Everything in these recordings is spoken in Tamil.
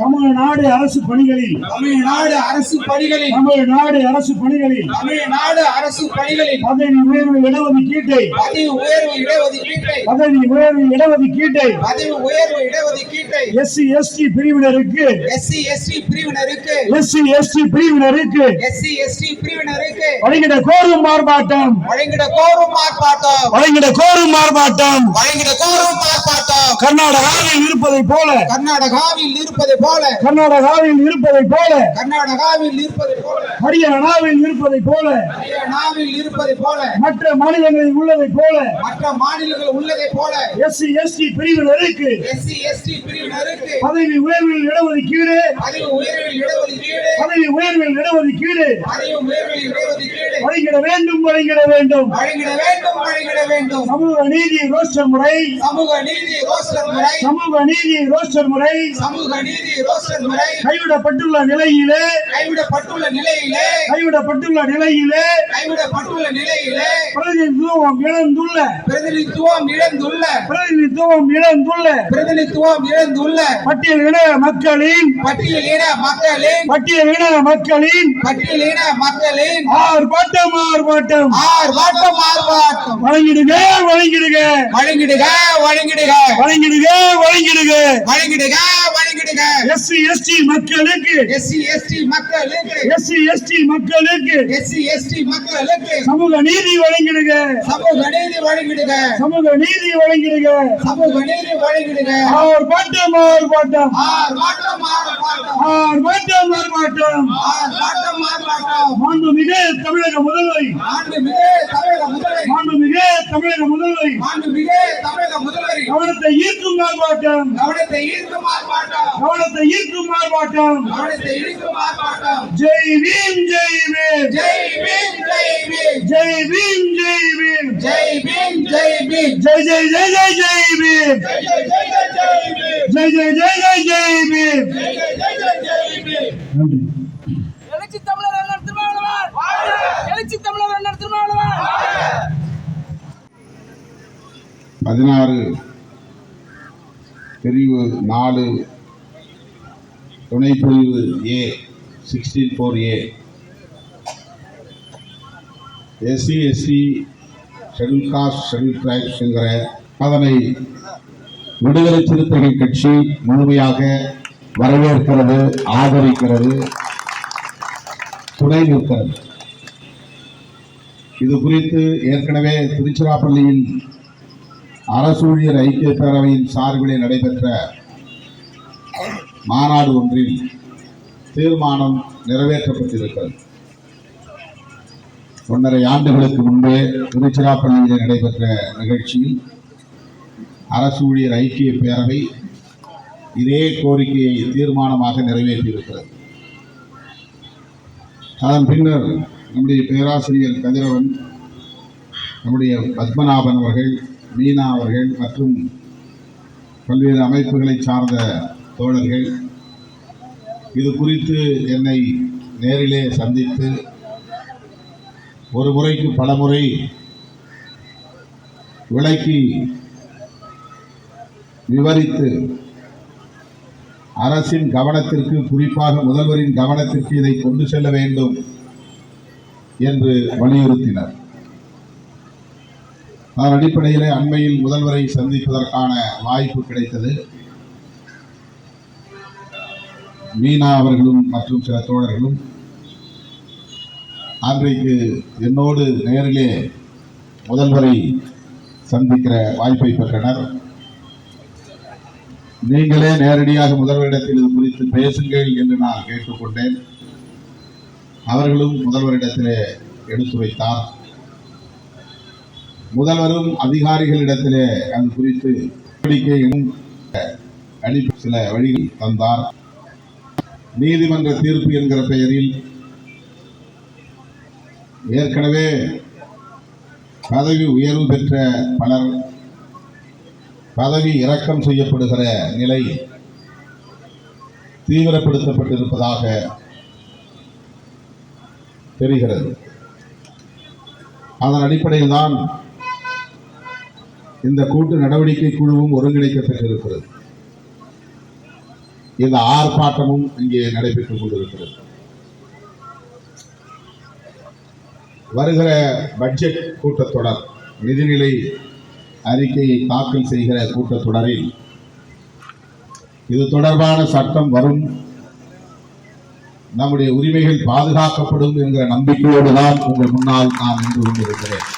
தமிழ்நாடு அரசு பணிகளில் தமிழ்நாடு அரசு பணிகளில் தமிழ்நாடு அரசு பணிகளில் தமிழ்நாடு அரசு பணிகளில் பதவி உயர்வு இடஒதுக்கீட்டை பதவி உயர்வு இடஒதுக்கீட்டை பதவி உயர்வு இடஒதுக்கீட்டை பதவி உயர்வு இடஒதுக்கீட்டை எஸ்சி எஸ்டி பிரிவினருக்கு எஸ்சி பிரிவினருக்கு வழங்கிட கோரும் ஆர்ப்பாட்டம் வழங்கிட கோரும் ஆர்ப்பாட்டம் வழங்கிட கோரும் ஆர்ப்பாட்டம் வழங்கிட கோரும் ஆர்ப்பாட்டம் கர்நாடகாவில் இருப்பதை போல கர்நாடகாவில் இருப்பதை போல கர்நாடகாவில் இருப்பதை போல கர்நாடகாவில் இருப்பதை போல ஹரியானாவில் இருப்பதை போல ஹரியானாவில் இருப்பதை போல மற்ற மாநிலங்களில் உள்ளதை போல மற்ற மாநிலங்கள் உள்ளதை போல எஸ்சி எஸ்டி பிரிவினருக்கு பதவி உயர்வில் இடஒதுக்கீடு பதவி உயர்வில் இடஒதுக்கீடு பதவி உயர்வில் இடஒதுக்கீடு பதவி உயர்வில் இடஒதுக்கீடு வழங்கிட வேண்டும் வழங்கிட வேண்டும் வழங்கிட வேண்டும் வழங்கிட வேண்டும் சமூக நீதி ரோஸ்டர் முறை சமூக நீதி ரோஸ்டர் முறை சமூக நீதி ரோஸ்டர் முறை சமூக நீதி ரோஸ்டர் முறை கைவிடப்பட்டுள்ள நிலையிலே கைவிடப்பட்டுள்ள நிலையிலே கைவிடப்பட்டுள்ள நிலையிலே கைவிடப்பட்டுள்ள நிலையிலே பிரதிநிதித்துவம் இழந்துள்ள பிரதிநிதித்துவம் இழந்துள்ள பிரதிநிதித்துவம் இழந்துள்ள பிரதிநிதித்துவம் இழந்துள்ள பட்டியலின மக்களின் பட்டியலின மக்களின் பட்டியலின மக்களின் பட்டியலின மக்களின் ஆர்ப்பாட்டம் ஆர்ப்பாட்டம் ஆர்ப்பாட்டம் ஆர்ப்பாட்டம் வழங்கிடுக வழங்கிடுக வழங்கிடுக வழங்கிடுக வழங்கிடுக வழங்கிடுக வழங்கிடுக வழங்கிடுக எஸ்சி எஸ்டி மக்களுக்கு எஸ்சி எஸ்டி மக்களுக்கு எஸ்சி எஸ்டி மக்களுக்கு எஸ்சி எஸ்டி மக்களுக்கு சமூக நீதி வழங்கிடுக சமூக நீதி வழங்கிடுக சமூக நீதி வழங்கிடுக சமூக நீதி வழங்கிடுக ஆர்ப்பாட்டம் ஆர்ப்பாட்டம் ஆர்ப்பாட்டம் ஆர்ப்பாட்டம் ஆர்ப்பாட்டம் ஆர்ப்பாட்டம் ஆர்ப்பாட்டம் ஆர்ப்பாட்டம் மாண்புமிகு தமிழக முதல்வரை மாண்புமிகு தமிழக முதல்வரை மாண்புமிகு தமிழக முதல்வரை மாண்புமிகு தமிழக முதல்வரை கவனத்தை ஈர்க்கும் ஆர்ப்பாட்டம் கவனத்தை ஈர்க்கும் ஆர்ப்பாட்டம் கவனத்தை ஈர்க்கும் ஆர்ப்பாட்டம் கவனத்தை ஈர்க்கும் ஆர்ப்பாட்டம் ஜெய் பீம் ஜெய் பீம் ஜெய் பீம் ஜெய் பீம் ஜெய் பீம் ஜெய் பீம் ஜெய் பீம் ஜெய் பீம் ஜெய் ஜெய் ஜெய் ஜெய் ஜெய் பீம் ஜெய் ஜெய் ஜெய் ஜெய் ஜெய் பீம் ஜெய் ஜெய் ஜெய் ஜெய் ஜெய் பீம் ஜெய் ஜெய் ஜெய் ஜெய் ஜெய் பீம் நன்றி. எழுச்சி தமிழர் அண்ணன் திருமாவளவன் எழுச்சி தமிழர் அண்ணன் திருமாவளவன் 16 பிரிவு 4 துணை பிரிவு A 16(4)A SC ST schedule caste schedule tribes என்கிற அதனை விடுதலை சிறுத்தைகள் கட்சி முழுமையாக வரவேற்கிறது, ஆதரிக்கிறது, துணை நிற்கிறது. இது குறித்து ஏற்கனவே திருச்சிராப்பள்ளியில் அரசு ஊழியர் ஐக்கிய பேரவையின் சார்பிலே நடைபெற்ற மாநாடு ஒன்றில் தீர்மானம் நிறைவேற்றப்பட்டிருக்கிறது. 1.5 ஆண்டுகளுக்கு முன்பே திருச்சிராப்பள்ளியிலே நடைபெற்ற நிகழ்ச்சியில் அரசு ஊழியர் ஐக்கிய பேரவை இதே கோரிக்கையை தீர்மானமாக நிறைவேற்றியிருக்கிறது. அதன் பின்னர் நம்முடைய பேராசிரியர் கதிரவன், நம்முடைய பத்மநாபன் அவர்கள், மீனா அவர்கள் மற்றும் பல்வேறு அமைப்புகளை சார்ந்த தோழர்கள் இது குறித்து என்னை நேரிலே சந்தித்து ஒரு முறைக்கு பல முறை விளக்கி விவரித்து அரசின் கவனத்திற்கு, குறிப்பாக முதல்வரின் கவனத்திற்கு இதை கொண்டு செல்ல வேண்டும் என்று வலியுறுத்தினர். அதன் அடிப்படையிலே அண்மையில் முதல்வரை சந்திப்பதற்கான வாய்ப்பு கிடைத்தது. மீனா அவர்களும் மற்றும் சில தோழர்களும் அன்றைக்கு என்னோடு நேரிலே முதல்வரை சந்திக்கிற வாய்ப்பை பெற்றனர். நீங்களே நேரடியாக முதல்வரிடத்தில் இது குறித்து பேசுங்கள் என்று நான் கேட்டுக்கொண்டேன். அவர்களும் முதல்வரிடத்திலே எடுத்துரைத்தார். முதல்வரும் அதிகாரிகளிடத்திலே அது குறித்து நடவடிக்கையும் அளிப்பு சில வழிகள் தந்தார். நீதிமன்ற தீர்ப்பு என்கிற பெயரில் ஏற்கனவே பதவி உயர்வு பெற்ற பலர் பதவி இறக்கம் செய்யப்படுகிற நிலை தீவிரப்படுத்தப்பட்டிருப்பதாக தெரிகிறது. அதன் அடிப்படையில் தான் இந்த கூட்டு நடவடிக்கை குழுவும் ஒருங்கிணைக்கப்பட்டிருக்கிறது. இந்த ஆர்ப்பாட்டமும் இங்கே நடைபெற்றுக் கொண்டிருக்கிறது. வருகிற பட்ஜெட் கூட்டத்தொடர், நிதிநிலை அறிக்கையை தாக்கல் செய்கிற கூட்டத்தொடரில் இது தொடர்பான சட்டம் வரும், நம்முடைய உரிமைகள் பாதுகாக்கப்படும் என்கிற நம்பிக்கையோடு தான் உங்கள் முன்னால் நான் நின்று கொண்டிருக்கிறேன்.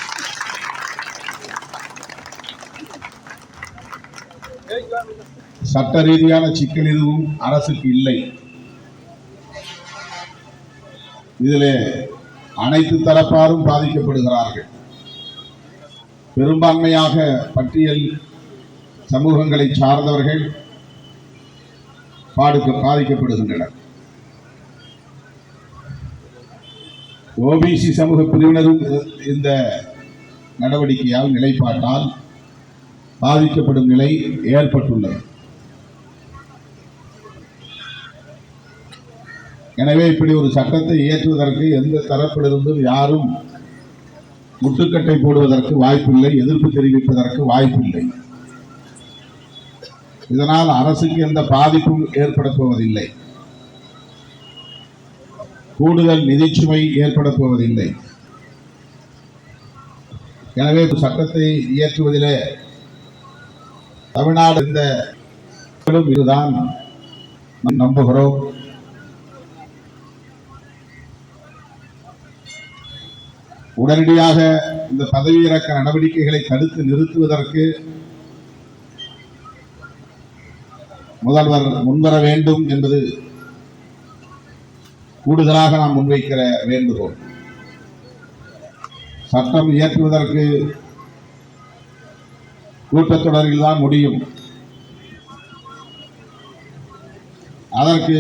சட்ட ரீதியான சிக்கல் எதுவும் அரசுக்கு இல்லை. இதில் அனைத்து தரப்பாரும் பாதிக்கப்படுகிறார்கள். பெரும்பான்மையாக பட்டியல் சமூகங்களை சார்ந்தவர்கள் பாதிக்கப்படுகின்றனர். ஓபிசி சமூக பிரிவினரும் இந்த நடவடிக்கையால், நிலைப்பாட்டால் பாதிக்கப்படும் நிலை ஏற்பட்டுள்ளது. எனவே இப்படி ஒரு சட்டத்தை இயற்றுவதற்கு எந்த தரப்பிலிருந்தும் யாரும் முட்டுக்கட்டை போடுவதற்கு வாய்ப்பில்லை, எதிர்ப்பு தெரிவிப்பதற்கு வாய்ப்பில்லை. இதனால் அரசுக்கு எந்த பாதிப்பும் ஏற்பட போவதில்லை, கூடுதல் நிதிச்சுமை ஏற்பட போவதில்லை. எனவே சட்டத்தை இயற்றுவதிலே தமிழ்நாடு இந்த இதுதான் நம்புகிறோம். உடனடியாக இந்த பதவியிறக்க நடவடிக்கைகளை தடுத்து நிறுத்துவதற்கு முதல்வர் முன்வர வேண்டும் என்பது கூடுதலாக நாம் முன்வைக்கிற வேண்டுகோள். சட்டம் இயற்றுவதற்கு கூட்டத்தொடரில் தான் முடியும். அதற்கு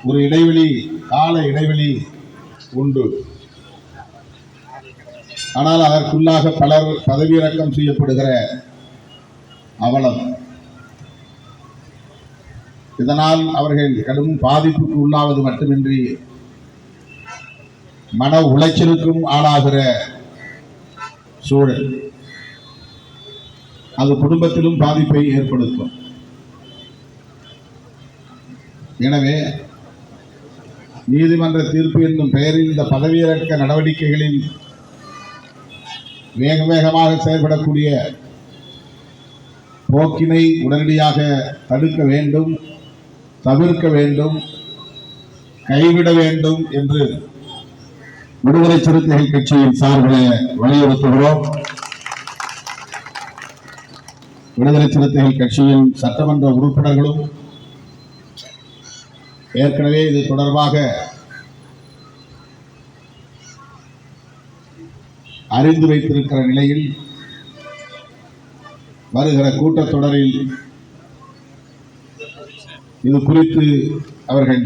ஒரு இடைவெளி, கால இடைவெளி உண்டு. ஆனால் அதற்குள்ளாக பலர் பதவியிறக்கம் செய்யப்படுகிற அவலம், இதனால் அவர்கள் கடும் பாதிப்புக்கு உள்ளாவது மட்டுமின்றி மன உளைச்சலுக்கும் ஆளாகிற சூழல், அது குடும்பத்திலும் பாதிப்பை ஏற்படுத்தும். எனவே நீதிமன்ற தீர்ப்பு என்னும் பெயரில் இந்த பதவியிறக்க நடவடிக்கைகளில் வேகமாக செயல்படக்கூடிய போக்கினை உடனடியாக தடுக்க வேண்டும், தவிர்க்க வேண்டும், கைவிட வேண்டும் என்று விடுதலை சிறுத்தைகள் கட்சியின் சார்பில் வலியுறுத்துகிறோம். விடுதலை சிறுத்தைகள் கட்சியின் சட்டமன்ற உறுப்பினர்களும் ஏற்கனவே இது தொடர்பாக அறிந்து வைத்திருக்கிற நிலையில் வருகிற கூட்டத்தொடரில் இது குறித்து அவர்கள்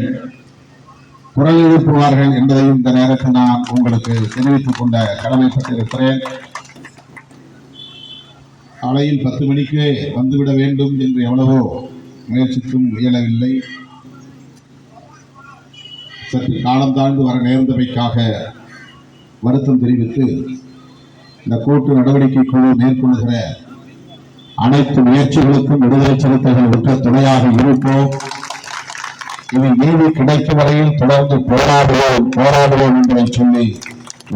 குரல் எழுப்புவார்கள் என்பதையும் இந்த நேரத்தில் நான் உங்களுக்கு தெரிவித்துக் கொண்ட கடமைப்பட்டிருக்கிறேன். காலையில் 10 மணிக்கு வந்துவிட வேண்டும் என்று எவ்வளவோ முயற்சித்தும் இயலவில்லை. சற்று காலம் தாழ்ந்து வர நேர்ந்தமைக்காக வருத்தம் தெரிவித்து இந்த கூட்டு நடவடிக்கை குழு மேற்கொள்ளுகிற அனைத்து முயற்சிகளுக்கும் விடுதலை சிறுத்தைகள் உற்ற துணையாக இருப்போம். இது நீதி கிடைக்கும் வரையில் தொடர்ந்து போராடுவோம் என்பதை சொல்லி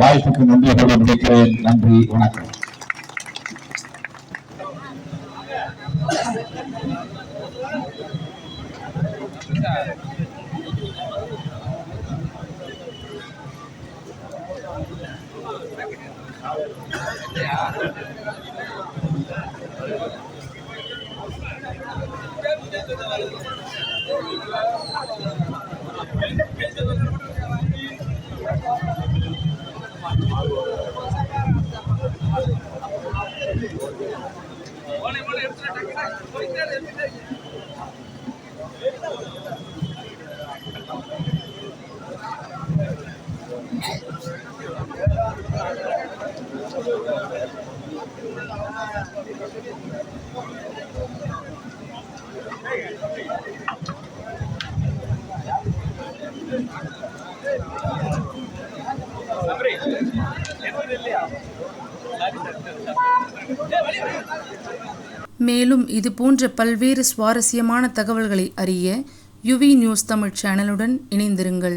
வாய்ப்புக்கு நன்றி கூற முடிக்கிறேன். நன்றி, வணக்கம். மேலும் இது போன்ற பல்வேறு சுவாரஸ்யமான தகவல்களை அறிய யுவி நியூஸ் தமிழ் சேனலுடன் இணைந்திருங்கள்.